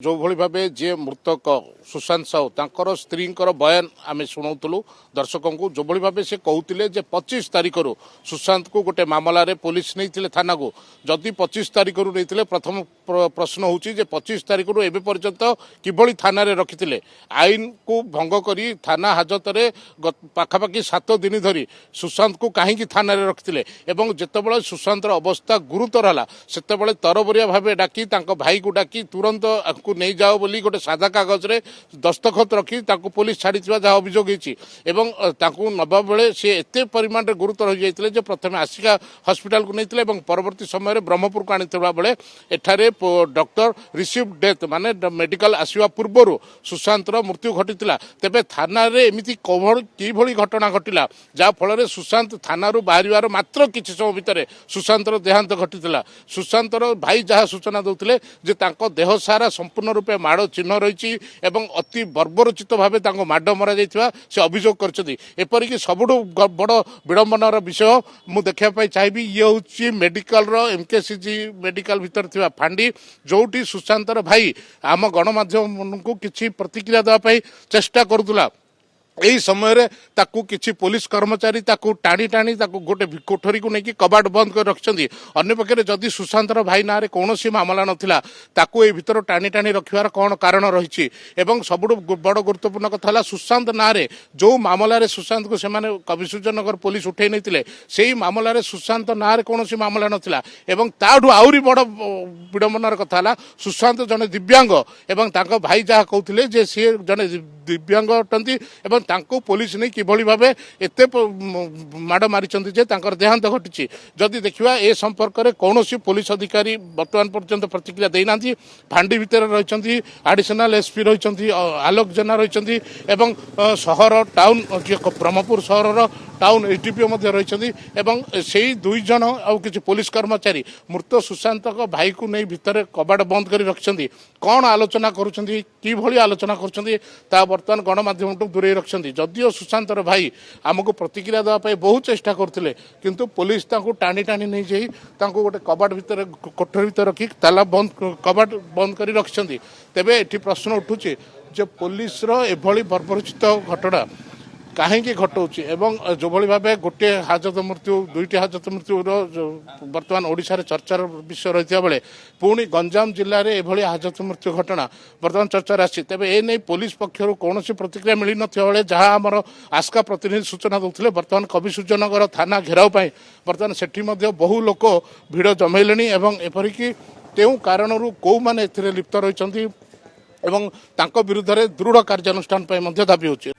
जो भली भावे जे मृतक सुशांत साहू तांकर स्त्री बयान आम शुणुलु दर्शकों को जो भली भावे से कहते जे 25 तारिख रु सुशांत को गोटे मामलें पुलिस नहीं थाना को जदि 25 तारिख रु नहीं प्रथम प्रश्न होची जे 25 तारिख रु एबे पर्यंत किभली थाना रे रखिथिले आईन को भंग करी थाना हाजत रे पाखापाखि 7 दिन धरी सुशांत को कहीं थाना रे रखिथिले एवं जेतेबेले सुशांत अवस्था गुरुतर हला सेतेबेले तरबरिया भावे डाकी तांको भाई को डाकी तुरंत को नहीं जाओ बोली गोटे सादा कागज रे दस्तखत रखी ताको पुलिस छाड़ी जहाँ अभियोग होती नवा बेले सी एत परिमाण में गुरुतर हो जाते जे प्रथम आसिका हस्पिटाल को नहीं परवर्ती समय ब्रह्मपुर को आनीता बेले एठारे डॉक्टर रिसीव डेथ माने मेडिकल आसवा पूर्व सुशांत मृत्यु घटी तेबे थाना रे एमिति किभली घटना घटिला जहाँ फल सुशांत थाना बाहर मात्र किछि समय भितर सुशांत देहांत घटी सुशांत भाई जहाँ सूचना दौले जे तांको देह सारा संपूर्ण रूपे माड़ चिन्ह रही अति बर्बरचित भाव माड़ मरा से अभियोग करपरिक सबुठ बड़ विडंबनार विषय मु देखा चाहिए ये हूँ मेडिकल एमकेसीजी मेडिकल भितर थिबा फांडी जोटी सुशांतर भाई आम गणमाध्यम को किसी प्रतिक्रिया देवाई चेष्टा करुला यही समय ताकू किसी पुलिस कर्मचारी ताकू टाणी टाणी ताकू गोटे कोठरी को लेकिन कबाट बंद कर रखिंट अन्य पक्षे जदि सुशांतर भाई ना कौन मामला नाला ताकू ये भीतर टाणी टाणी रखार कौन कारण रही सबुठ बड़ गुरुत्वपूर्ण कथा सुशांत ना जो मामलें सुशांत को सेमाने कविसूर्यनगर पुलिस उठे नहीं से मामलें सुशांत ना कौन मामला नाला ताठू आहरी बड़ विडंबनार कथा सुशांत जड़े दिव्यांग एवं भाई जहाँ कहते जे सी जड़े दिव्यांग अटंती तांको पुलिस नहीं किभली भावे एते माड़ मारी देहांत घटी जदि देखा ए संपर्क में कौन पुलिस अधिकारी बर्तमान पर्यंत प्रतिक्रिया देना फांडी भितर रही एडिशनल एसपी रही आलोक जेना रही सहर टाउन ब्रह्मपुर सहर टाउन एसडीपीओ रही से दुई जन आउ कि पुलिस कर्मचारी मृत सुशांत भाई को नहीं भितर कबाट बंद कर रखिंट कौन आलोचना करी आलोचना कर बर्तमान गणमाध्यम दूरे रखिंट जदिओ सुशांतर भाई आमको प्रतिक्रिया देवाई बहुत चेष्टा करते किंतु पुलिस टाणी टाणी नहीं जाई गोटे कबाट भितर कोठरी भितर रखी ताला बंद कबाट बंद कर रखिंट तेबे एठी प्रश्न उठुचे जे पुलिस एभली बर्बरचित घटना कहीं घटाऊँच जो भाव गोटे हाजत मृत्यु दुईटी हाजत मृत्यु बर्तमान ओडिशा रे चर्चार विषय रही बेले पुणी गंजाम जिले में एभली हाजत मृत्यु घटना बर्तमान चर्चार आसी तेबे ए नहीं पुलिस पक्षर कौन प्रतिक्रिया मिल ना जहाँ आमर आस्का प्रतिनिधि सूचना दूसरे बर्तमान कविसूर्यनगर थाना घेराव बर्तमान सेठी बहु लोक भिड़ जमैले एपरिक केउ कारण कौ मैंने लिप्त रही विरुद्ध दृढ़ कार्यानुष्ठान दाबी होची।